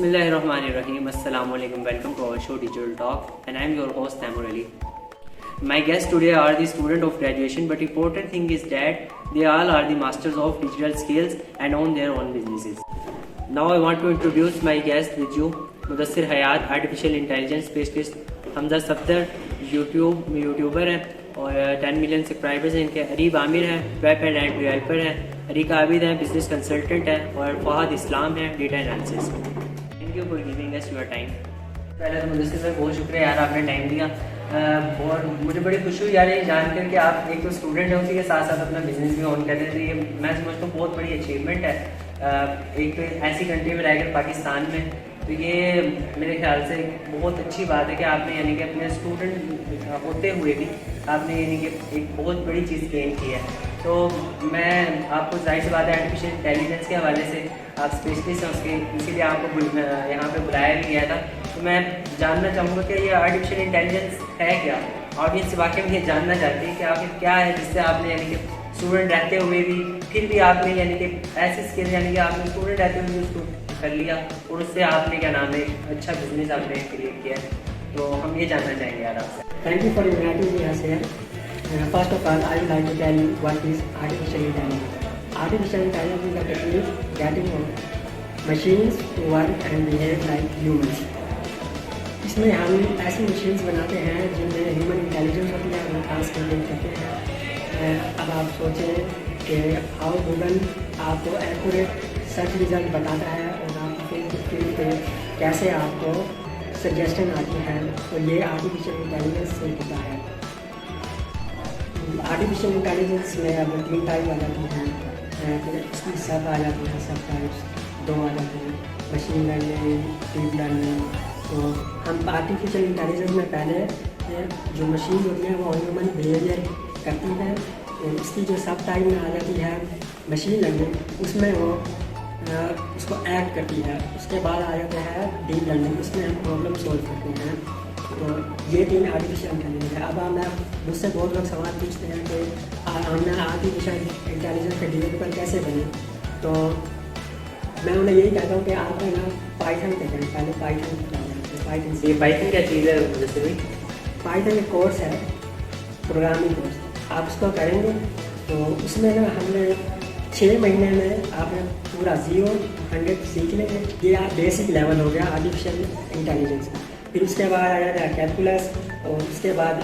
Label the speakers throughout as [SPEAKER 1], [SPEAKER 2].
[SPEAKER 1] Bismillahirrahmanirrahim. Assalamu alaikum. Welcome to our show Digital Talk, and I am your host Taimur Ali. My guests today are the student of graduation, but important thing is that they all are the masters of digital skills and own their own businesses. Now I want to introduce my guest with you, Mudassir Hayat, artificial intelligence specialist. Hamza Safdar YouTuber है और 10 million subscribers हैं इनके। अरीब आमिर है, web and app developer है। अरीक आबिद है, business consultant है। और फहद इस्लाम है, data analysis. Thank you for giving us your time. पहले तो मुदस्सिर भाई बहुत शुक्रिया यार, आपने टाइम दिया। और मुझे बड़ी खुशी हुई यार ये जानकर कि आप एक तो स्टूडेंट हैं, उसी के साथ साथ अपना बिजनेस भी ऑन कर रहे थे। ये मैं समझता हूँ बहुत बड़ी अचीवमेंट है एक तो ऐसी कंट्री में रहकर पाकिस्तान में। तो ये मेरे ख्याल से बहुत अच्छी बात है कि आपने यानी कि अपने स्टूडेंट होते हुए भी आपने यानी कि एक बहुत बड़ी चीज़ गेन की है। तो मैं आपको जाहिर सी बात है आर्टिफिशियल इंटेलिजेंस के हवाले से आप स्पेशलिस्ट हैं उसके, इसीलिए आपको यहाँ पे बुलाया भी गया था। तो मैं जानना चाहूँगा कि ये आर्टिफिशियल इंटेलिजेंस है क्या। ऑडियंस वाकई में ये जानना चाहती है कि आखिर क्या है जिससे आपने यानी कि स्टूडेंट रहते हुए भी फिर भी आपने यानी कि ऐसी स्किल यानी कि आपने स्टूडेंट रहते हुए भी उसको कर लिया और उससे आपने क्या नाम है अच्छा बिजनेस आपने क्रिएट किया है। तो हम ये जानना चाहेंगे यार आपसे।
[SPEAKER 2] Thank you for inviting me here. First of all, I would like to tell you what is artificial intelligence. Artificial intelligence is a technique getting machines to work and behave like humans. इसमें हम ऐसी machines बनाते हैं जिनमें human intelligence होती है, हम task complete करते हैं। अब आप सोचें कि हाउ गूगल आपको एक्यूरेट सर्च रिजल्ट बताता है और आपकी फील्ड पे कैसे आपको सजेशन आती है, तो ये आर्टिफिशियल इंटेलिजेंस से होता है। आर्टिफिशियल इंटेलिजेंस में अब 3 टाइप आ जाती हैं, इसमें सब आ जाती हैं, सब टाइप्स 2 आ जाती हैं, मशीन लर्निंग, डीप लर्निंग। तो हम आर्टिफिशियल इंटेलिजेंस में पहले जो मशीन होती है वो ह्यूमन बिहेवियर करती है। इसकी जो सब टाइप में आ जाती है मशीन लर्निंग, उसमें वो उसको ऐड करती है। उसके बाद आ जाता है डीप लर्निंग, उसमें हम प्रॉब्लम सॉल्व करते हैं। तो ये 3 आर्टिफिशियल इंटेलिजेंस है। अब मुझसे बहुत लोग सवाल पूछते हैं कि हमने आर्टिफिशियल इंटेलिजेंस के डेवलपर कैसे बने। तो मैं उन्हें यही कहता हूँ कि आप है ना पाइथन पे करें, पहले पाइथन पाइथन से।
[SPEAKER 1] ये पाइथन क्या चीज़ है जैसे भाई?
[SPEAKER 2] पाइथन एक कोर्स है, प्रोग्रामिंग कोर्स। आप उसको करेंगे तो उसमें ना हमने 6 महीने में आपने पूरा 0-100 सीख लेंगे। ये आप बेसिक लेवल हो गया आर्टिफिशियल इंटेलिजेंस का। फिर उसके बाद आ जाता है कैलकुलस और उसके बाद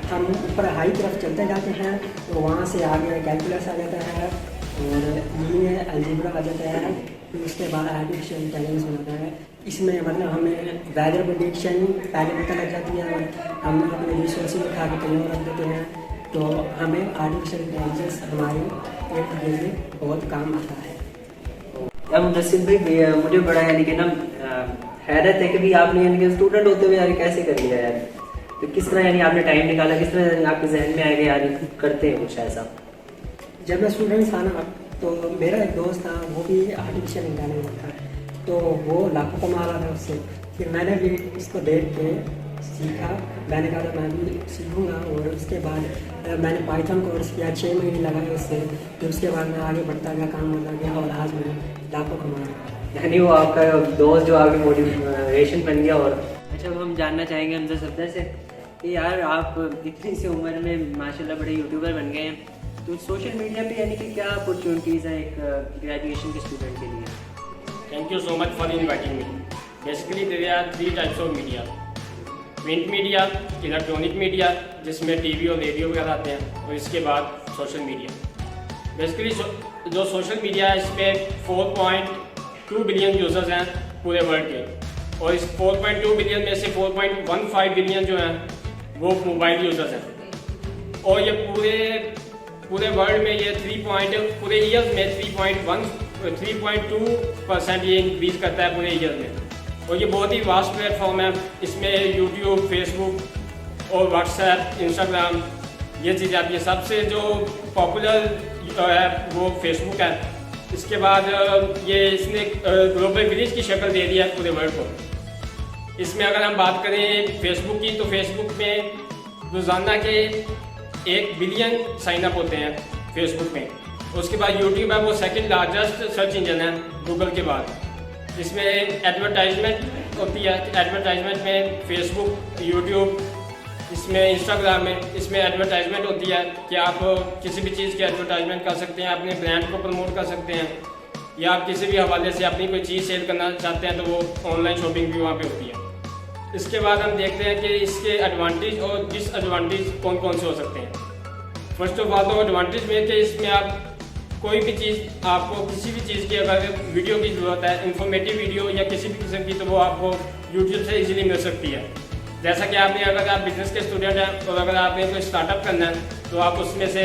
[SPEAKER 2] हम ऊपर हाई तरफ चलते जाते हैं तो वहाँ से आगे कैलकुलस आ जाता है और लीनियर अलजेब्रा आ जाता है। फिर उसके बाद आर्टिफिशियल इंटेलिजेंस बनाता है। इसमें मतलब हमें वेदर प्रेडिक्शन पहले पता लग जाती है और हम अपने रिसोर्स उठा के कहीं रख देते हैं। तो हमें आर्टिफिशियल इंटेलिजेंस हमारे में बहुत काम आता है।
[SPEAKER 1] अब मुदस्सिर भाई मुझे बड़ा यानी कि ना हैरत है कि भी आपने यानी कि स्टूडेंट होते हुए यार कैसे कर लिया यार। तो किस तरह यानी आपने टाइम निकाला, किस तरह आपके जहन में आएगा यार करते हैं कुछ ऐसा।
[SPEAKER 2] जब मैं स्टूडेंट था ना तो मेरा एक दोस्त था, वो भी आर्टिफिशियल इंटेलिजेंस था, तो वो लाखों कमा रहा था उससे। फिर मैंने भी उसको देख के सीखा। मैंने कहा था मैं भी सीखूँगा और उसके बाद मैंने पाइथन कोर्स किया, 6 महीने लगाए उससे। फिर उसके बाद मैं आगे बढ़ता गया, काम होता गया और आज मैं लाखों कमा रहा।
[SPEAKER 1] यानी वो आपका दोस्त जो आपकी मोटिवेशन बन गया। और अच्छा हम जानना चाहेंगे हमसे सफदर से कि यार आप इतनी सी उम्र में माशाल्लाह बड़े यूट्यूबर बन गए हैं, तो सोशल मीडिया पे यानी कि क्या अपॉर्चुनिटीज़ हैं एक ग्रेजुएशन के स्टूडेंट के लिए?
[SPEAKER 3] Thank you so much for inviting me. Basically, there are 3 types of media. Print media, electronic media जिसमें टीवी और रेडियो वगैरह आते हैं, और इसके बाद सोशल मीडिया। बेसिकली जो सोशल मीडिया है इस पर 4.2 बिलियन यूज़र्स हैं पूरे वर्ल्ड के, और इस 4.2 बिलियन में से 4.15 बिलियन जो हैं वो मोबाइल यूज़र्स हैं। और ये पूरे वर्ल्ड में ये पूरे ईयर्स में 3.2% ये इंक्रीज़ करता है पूरे ईयर में। और ये बहुत ही वास्ट प्लेटफॉर्म है। इसमें यूट्यूब, फेसबुक और व्हाट्सएप, इंस्टाग्राम ये चीज़ें आती है। सबसे जो पॉपुलर है वो फेसबुक है। इसके बाद ये इसने ग्लोबल विलेज की शक्ल दे दी है पूरे वर्ल्ड को। इसमें अगर हम बात करें फेसबुक की, तो फेसबुक में रोज़ाना के 1 बिलियन साइनअप होते हैं फेसबुक में। उसके बाद यूट्यूब है, वो सेकंड लार्जेस्ट सर्च इंजन है गूगल के बाद। इसमें एडवर्टाइजमेंट होती है। एडवर्टाइजमेंट में फेसबुक, यूट्यूब, इसमें इंस्टाग्राम में इसमें एडवर्टाइजमेंट होती है कि आप किसी भी चीज़ की एडवर्टाइजमेंट कर सकते हैं, अपने ब्रांड को प्रमोट कर सकते हैं, या आप किसी भी हवाले से अपनी कोई चीज़ सेल करना चाहते हैं तो वो ऑनलाइन शॉपिंग भी वहाँ पे होती है। इसके बाद हम देखते हैं कि इसके एडवांटेज और डिसएडवांटेज कौन कौन से हो सकते हैं। फर्स्ट ऑफ ऑल तो एडवांटेज में कि इसमें आप कोई भी चीज़, आपको किसी भी चीज़ की अगर वीडियो की ज़रूरत है, इंफॉर्मेटिव वीडियो या किसी भी किस्म की, तो वो आपको यूट्यूब से इजीली मिल सकती है। जैसा कि आपने, अगर आप बिजनेस के स्टूडेंट हैं और अगर आपने कोई स्टार्टअप करना है तो आप उसमें से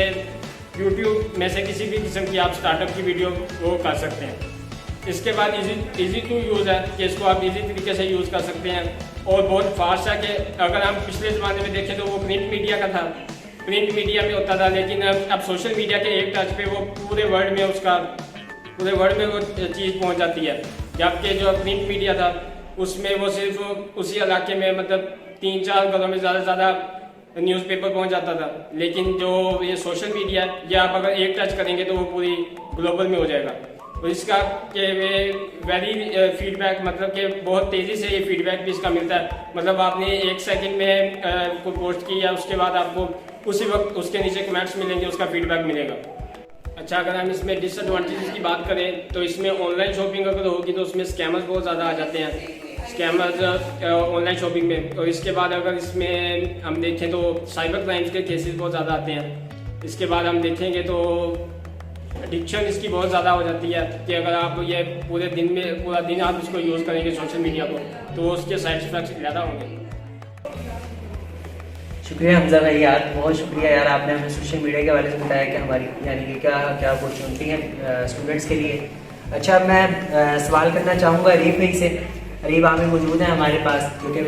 [SPEAKER 3] यूट्यूब में से किसी भी किस्म की आप स्टार्टअप की वीडियो वो कर सकते हैं। इसके बाद इजी टू यूज़ है कि इसको आप इजी तरीके से यूज़ कर सकते हैं और बहुत फास्ट है कि अगर हम पिछले ज़माने में देखें तो वो प्रिंट मीडिया का था, प्रिंट मीडिया में होता था, लेकिन अब सोशल मीडिया के एक टच पे वो पूरे वर्ल्ड में वो चीज़ पहुंच जाती है। जबकि जो प्रिंट मीडिया था उसमें वो सिर्फ उसी इलाके में मतलब 3-4 घरों में ज़्यादा से ज़्यादा न्यूज़पेपर पहुंच जाता था, लेकिन जो ये सोशल मीडिया, ये आप अगर एक टच करेंगे तो वो पूरी ग्लोबल में हो जाएगा। तो इसका कि वेरी फीडबैक, मतलब कि बहुत तेज़ी से ये फीडबैक भी इसका मिलता है। मतलब आपने 1 सेकंड में कोई पोस्ट की या उसके बाद आपको उसी वक्त उसके नीचे कमेंट्स मिलेंगे, उसका फीडबैक मिलेगा। अच्छा, अगर हम इसमें डिसएडवांटेजेस की बात करें तो इसमें ऑनलाइन शॉपिंग अगर होगी तो उसमें स्कैमर्स बहुत ज़्यादा आ जाते हैं, स्कैमर्स ऑनलाइन शॉपिंग में। और इसके बाद अगर इसमें हम देखें तो साइबर क्राइम्स के केसेस बहुत ज़्यादा आते हैं। इसके बाद हम देखेंगे तो एडिक्शन इसकी बहुत ज़्यादा हो जाती है कि अगर आप ये पूरा दिन आप इसको यूज़ करेंगे सोशल मीडिया को तो उसके साइड इफेक्ट्स ज़्यादा होंगे।
[SPEAKER 1] शुक्रिया हमजा भाई यार, बहुत शुक्रिया यार, आपने हमें सोशल मीडिया के बारे में बताया कि हमारी यानी कि क्या क्या अपॉर्चुनिटी है स्टूडेंट्स के लिए। अच्छा, मैं सवाल करना चाहूँगा अरीब भाई से। अरीब आमिर मौजूद हैं हमारे पास जो कि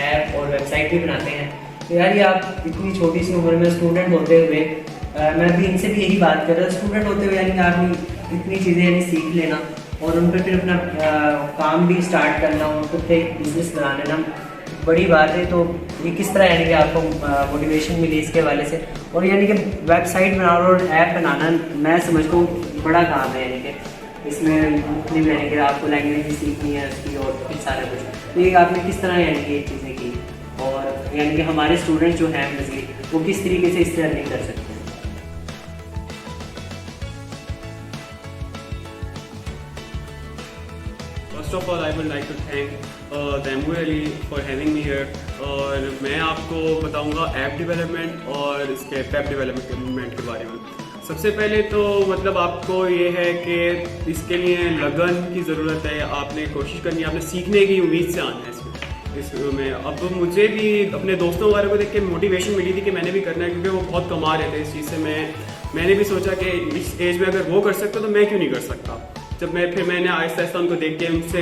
[SPEAKER 1] ऐप और वेबसाइट भी बनाते हैं। तो यार ये आप इतनी छोटी सी उम्र में स्टूडेंट होते हुए, मैं भी इनसे भी यही बात कर रहा हूँ, स्टूडेंट होते हुए यानी कि आपने इतनी चीज़ें यानी सीख लेना और उन पर फिर अपना काम भी स्टार्ट करना, उनको फिर एक बिजनेस बना लेना, बड़ी बात है। तो ये किस तरह यानी कि आपको मोटिवेशन मिली इसके हवाले से? और यानी कि वेबसाइट बनाना और ऐप बनाना मैं समझता हूँ बड़ा काम है, यानी कि इसमें मुख्तलिफ यानी कि आपको लैंग्वेज भी सीखनी है उसकी और फिर सारा कुछ। तो ये आपने किस तरह यानी कि ये चीज़ें की और यानी कि हमारे स्टूडेंट जो हैं मज़ीद वो किस तरीके से इससे अर्निंग कर सकते हैं?
[SPEAKER 4] First of all, I would like to thank Taimur Ali for having me here. और मैं आपको बताऊंगा ऐप डेवलपमेंट और इसके वेब डेवलपमेंट के बारे में। सबसे पहले तो मतलब आपको ये है कि इसके लिए लगन की ज़रूरत है, आपने कोशिश करनी है, आपने सीखने की उम्मीद से आना है इसमें। अब मुझे भी अपने दोस्तों वगैरह को देख के मोटिवेशन मिली थी कि मैंने भी करना है, क्योंकि वो बहुत कमा रहे थे इस चीज़ से। मैंने भी सोचा कि इस एज में अगर वो कर सकते तो मैं क्यों नहीं कर सकता। जब मैंने आहिस्ता आहिस्ता उनको देख के उनसे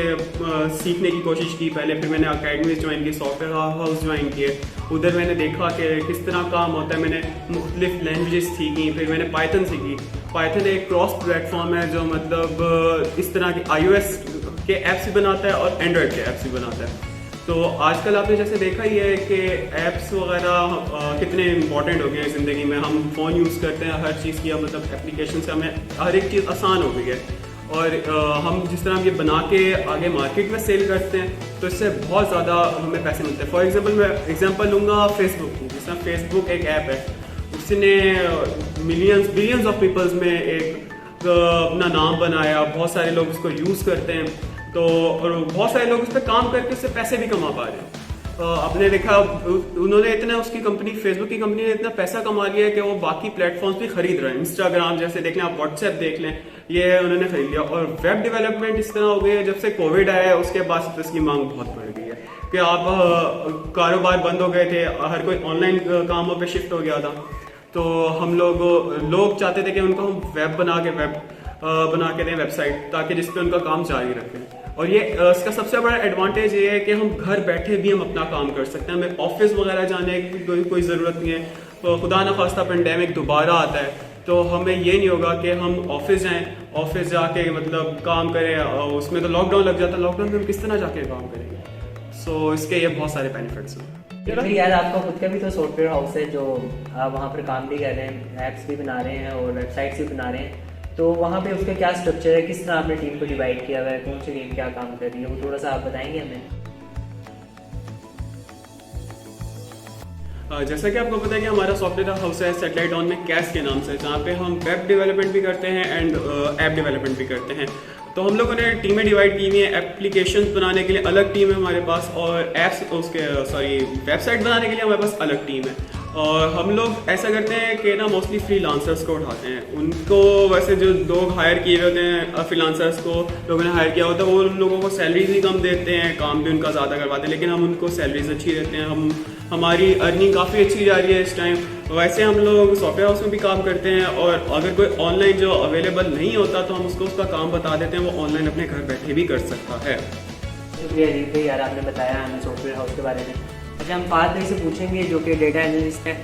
[SPEAKER 4] सीखने की कोशिश की पहले, फिर मैंने अकेडमीज ज्वाइन की, सॉफ्टवेयर हाउस ज्वाइन किए, उधर मैंने देखा कि किस तरह काम होता है। मैंने मुख्तलिफ लैंग्वेजेस सीखी, फिर मैंने पाइथन सीखी। पाइथन एक क्रॉस प्लेटफॉर्म है जो मतलब इस तरह के iOS के ऐप्स भी बनाता है और एंड्रॉयड के ऐप्स भी बनाता है। तो आजकल आपने जैसे देखा ही है कि ऐप्स वगैरह कितने इंपॉर्टेंट हो गए हैं ज़िंदगी में। हम फ़ोन यूज़ करते हैं, हर चीज़ की मतलब एप्लीकेशन से हमें हर एक चीज़ आसान हो गई है। और हम जिस तरह ये बना के आगे मार्केट में सेल करते हैं तो इससे बहुत ज़्यादा हमें पैसे मिलते हैं। फॉर एग्जांपल मैं एग्जांपल लूँगा फेसबुक की। जिस तरह फेसबुक एक ऐप है, उसने बिलियंस ऑफ पीपल्स में एक अपना नाम बनाया, बहुत सारे लोग उसको यूज़ करते हैं, तो और बहुत सारे लोग उस पर काम करके उससे पैसे भी कमा पा रहे हैं। आपने देखा उन्होंने इतना, उसकी कंपनी फेसबुक की कंपनी ने इतना पैसा कमा लिया है कि वो बाकी प्लेटफॉर्म्स भी खरीद रहे हैं। इंस्टाग्राम जैसे देख लें आप, व्हाट्सएप देख लें, ये उन्होंने खरीद लिया। और वेब डेवलपमेंट इस तरह हो गई है, जब से कोविड आया है उसके बाद से इसकी मांग बहुत बढ़ गई है कि आप कारोबार बंद हो गए थे, हर कोई ऑनलाइन कामों पे शिफ्ट हो गया था। तो हम लोग चाहते थे कि उनको हम वेब बना के दें वेबसाइट, ताकि जिस पे उनका काम जारी रखें। और ये इसका सबसे बड़ा एडवांटेज ये है कि हम घर बैठे भी हम अपना काम कर सकते हैं, हमें ऑफिस वगैरह जाने की कोई ज़रूरत नहीं है। तो खुदा न खास्ता पेंडेमिक दोबारा आता है तो हमें ये नहीं होगा कि हम ऑफिस जाएं, ऑफिस जाके मतलब काम करें, उसमें तो लॉकडाउन लग जाता है, लॉकडाउन में हम किस तरह जाके काम करेंगे। सो इसके ये बहुत सारे बेनिफिट्स हैं।
[SPEAKER 1] यार आपका खुद का भी तो सॉफ्टवेयर हाउस है जो आप वहाँ पर काम भी कर रहे हैं, ऐप्स भी बना रहे हैं और वेबसाइट्स भी बना रहे हैं, तो वहाँ पे उसका क्या स्ट्रक्चर है, किस तरह आपने टीम को डिवाइड किया हुआ है, कौन सी टीम क्या काम कर रही है, वो थोड़ा सा आप बताएंगे हमें।
[SPEAKER 4] जैसा कि आपको पता है कि हमारा सॉफ्टवेयर हाउस है सेटेलाइट ऑन में कैश के नाम से, जहाँ पे हम वेब डेवलपमेंट भी करते हैं एंड ऐप डेवलपमेंट भी करते हैं। तो हम लोगों ने टीमें डिवाइड की हुई है। एप्लीकेशंस बनाने के लिए अलग टीम है हमारे पास, और वेबसाइट बनाने के लिए हमारे पास अलग टीम है। और हम लोग ऐसा करते हैं कि ना मोस्टली फ्रीलांसर्स को उठाते हैं। उनको वैसे जो लोग हायर किए हुए होते हैं, फ्रीलांसर्स को लोगों ने हायर किया होता है, वो उन लोगों को सैलरीज भी कम देते हैं, काम भी उनका ज़्यादा करवाते हैं, लेकिन हम उनको सैलरीज अच्छी देते हैं। हमारी अर्निंग काफ़ी अच्छी जा रही है इस टाइम। वैसे हम लोग सॉफ्टवेयर हाउस में भी काम करते हैं, और अगर कोई ऑनलाइन जो अवेलेबल नहीं होता तो हम उसको उसका काम बता देते हैं, वो ऑनलाइन अपने घर बैठे भी कर सकता है।
[SPEAKER 1] शुक्रिया अजीब भाई, यार आपने बताया हमें सॉफ्टवेयर हाउस के बारे में। अच्छा, हम फात भाई से पूछेंगे जो कि डेटा एनालिस्ट है,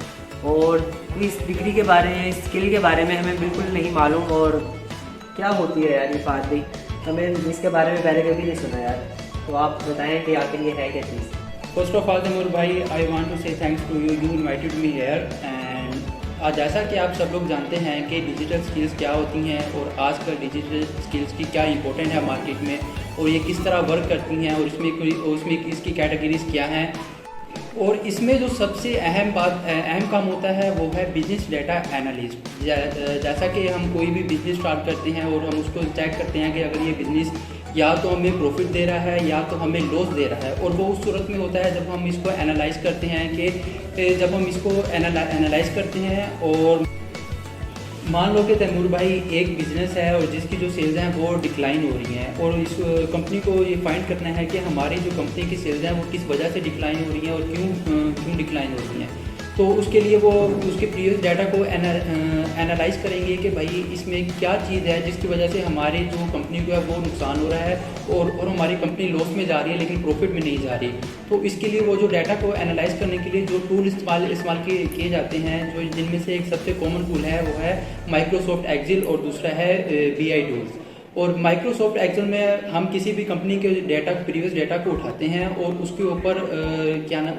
[SPEAKER 1] और इस डिग्री के बारे में, स्किल के बारे में हमें बिल्कुल नहीं मालूम, और क्या होती है यार ये फात भाई, हमें इसके बारे में पहले कभी नहीं सुना यार, तो आप बताएं कि आखिर ये है क्या चीज़।
[SPEAKER 5] फर्स्ट ऑफ ऑल तैमूर भाई, I want to say thanks to you invited me here. And जैसा कि आप सब लोग जानते हैं कि डिजिटल स्किल्स क्या होती हैं, और आजकल डिजिटल स्किल्स की क्या इंपॉर्टेंट है मार्केट में, और ये किस तरह वर्क करती हैं, और इसमें इसकी कैटेगरीज क्या हैं। और इसमें जो सबसे अहम काम होता है वो है बिजनेस डेटा एनालिस्ट। जैसा कि हम कोई भी बिजनेस स्टार्ट करते हैं और हम उसको चेक करते हैं कि अगर ये बिजनेस या तो हमें प्रॉफिट दे रहा है या तो हमें लॉस दे रहा है, और वो उस सूरत में होता है जब हम इसको एनालाइज करते हैं कि जब हम इसको एनालाइज करते हैं, और मान लो कि तैमूर भाई एक बिज़नेस है और जिसकी जो सेल्स हैं वो डिक्लाइन हो रही हैं, और इस कंपनी को ये फाइंड करना है कि हमारी जो कंपनी की सेल्स हैं वो किस वजह से डिक्लाइन हो रही हैं और क्यों डिक्लाइन हो रही हैं। तो उसके लिए वो उसके प्रीवियस डाटा को एनालाइज करेंगे कि भाई इसमें क्या चीज़ है जिसकी वजह से हमारी जो कंपनी को है वो नुकसान हो रहा है, और हमारी कंपनी लॉस में जा रही है लेकिन प्रॉफिट में नहीं जा रही। तो इसके लिए वो जो डाटा को एनालाइज करने के लिए जो टूल इस्तेमाल किए जाते हैं, जो जिनमें से एक सबसे कॉमन टूल है वो है माइक्रोसॉफ्ट एक्सेल, और दूसरा है BI टूल्स। और माइक्रोसॉफ्ट एक्सेल में हम किसी भी कंपनी के प्रीवियस डाटा को उठाते हैं और उसके ऊपर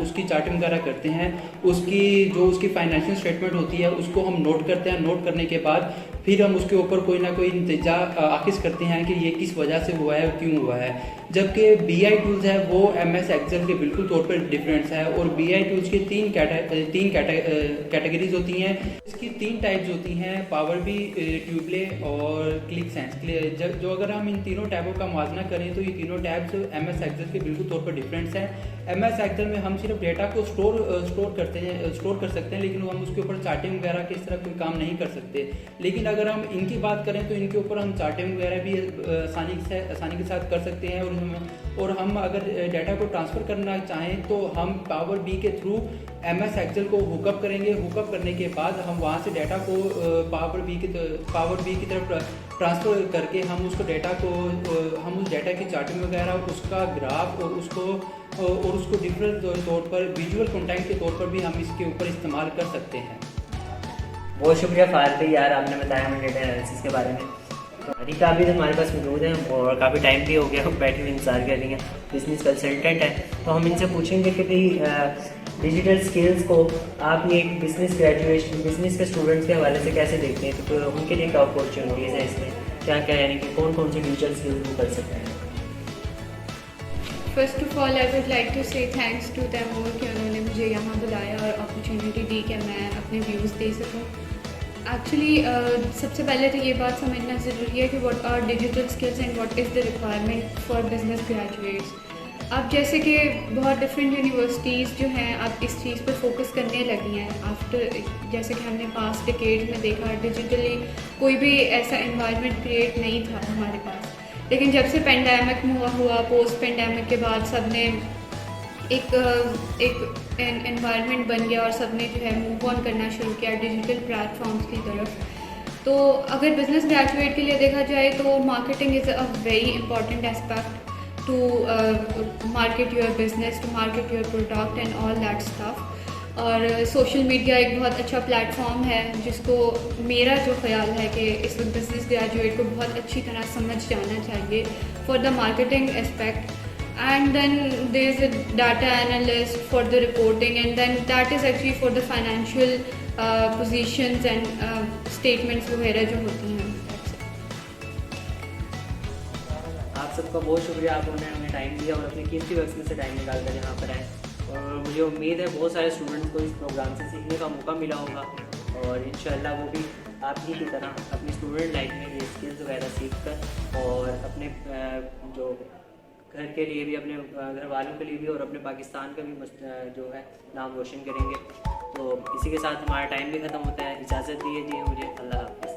[SPEAKER 5] उसकी चार्टिंग वगैरह करते हैं, उसकी फाइनेंशियल स्टेटमेंट होती है उसको हम नोट करते हैं। नोट करने के बाद फिर हम उसके ऊपर कोई ना कोई नतीजा आकिस करते हैं कि ये किस वजह से हुआ है और क्यों हुआ है। जबकि BI टूल्स है वो MS एक्सेल के बिल्कुल तौर पर डिफरेंस है, और BI टूल्स की तीन कैटेगरीज होती हैं। इसकी 3 टाइप्स होती हैं, पावर बी, ट्यूबले और क्लिक सेंस। जो अगर हम इन तीनों टैबों का मुआवजा करें तो ये तीनों टैब्स MS एक्सेल के बिल्कुल तौर पर डिफरेंस हैं। MS एक्सेल में हम सिर्फ डेटा को स्टोर कर सकते हैं, लेकिन हम उसके ऊपर चार्टिंग वगैरह के इस तरह कोई काम नहीं कर सकते। लेकिन अगर हम इनकी बात करें तो इनके ऊपर हम चार्टिंग वगैरह भी आसानी के साथ कर सकते हैं, और हम अगर डाटा को ट्रांसफ़र करना चाहें तो हम पावर बी के थ्रू MS एक्सेल को हुकअप करेंगे। हुकअप करने के बाद हम वहाँ से डाटा को पावर बी की तरफ ट्रांसफ़र करके हम उस डाटा की चार्टिंग वगैरह, उसका ग्राफ और उसको डिफरेंट तौर पर विजुअल कंटेंट के तौर पर भी हम इसके ऊपर इस्तेमाल कर सकते हैं।
[SPEAKER 1] बहुत शुक्रिया फार भाई, यार आपने बताया हमें डेटा एनालिसिस के बारे में। तो अनिका अभी तो हमारे पास मौजूद हैं और काफ़ी टाइम भी हो गया, बैठे हुए इंतजार कर रही हैं, बिजनेस कंसल्टेंट है। तो हम इनसे पूछेंगे कि भाई डिजिटल स्किल्स को आपने एक बिजनेस के स्टूडेंट्स के हवाले से कैसे देखते हैं, तो उनके लिए क्या अपॉर्चुनिटीज़ हैं इसमें, क्या यानी कि कौन कौन सी डिजिटल स्किल्स वो कर सकते हैं।
[SPEAKER 6] First of all I would like to say thanks to Taimur कि उन्होंने मुझे यहाँ बुलाया और अपॉर्चुनिटी दी कि मैं अपने व्यूज़ दे सकूँ। एक्चुअली सबसे पहले तो ये बात समझना ज़रूरी है कि what are digital skills and what is the requirement for business graduates. अब जैसे कि बहुत डिफरेंट यूनिवर्सिटीज़ जो हैं अब इस चीज़ पर फोकस करने लगी हैं आफ्टर, जैसे कि हमने पास्ट डिकेड में देखा डिजिटली कोई भी ऐसा एनवायरनमेंट क्रिएट नहीं था हमारे पास, लेकिन जब से पेंडेमिक हुआ पोस्ट पेंडेमिक के बाद सब ने एक एनवायरनमेंट बन गया और सब ने जो है मूव ऑन करना शुरू किया डिजिटल प्लेटफॉर्म्स की तरफ। तो अगर बिजनेस ग्रेजुएट के लिए देखा जाए तो marketing is a very important aspect to market your business, to market your product and all that stuff. और सोशल मीडिया एक बहुत अच्छा प्लेटफॉर्म है जिसको मेरा जो ख्याल है कि इस वक्त बिजनेस ग्रेजुएट को बहुत अच्छी तरह समझ जाना चाहिए for the marketing aspect. And then there is a data analyst for the reporting, and then that is actually for the financial positions and statements वगैरह जो होती हैं।
[SPEAKER 1] आपका बहुत शुक्रिया, आपने हमें टाइम दिया और अपने कीमती वक्त में से टाइम निकाल कर यहाँ पर आए। और मुझे उम्मीद है बहुत सारे स्टूडेंट्स को इस प्रोग्राम से सीखने का मौका मिला होगा और इंशाल्लाह वो भी आप ही की तरह अपनी स्टूडेंट लाइफ में ये स्किल्स वगैरह सीख कर और अपने जो घर के लिए भी, अपने घर वालों के लिए भी और अपने पाकिस्तान का भी जो है नाम रोशन करेंगे। तो इसी के साथ हमारा टाइम भी ख़त्म होता है। इजाज़त दीजिए मुझे। अल्लाह हाफ़िज़।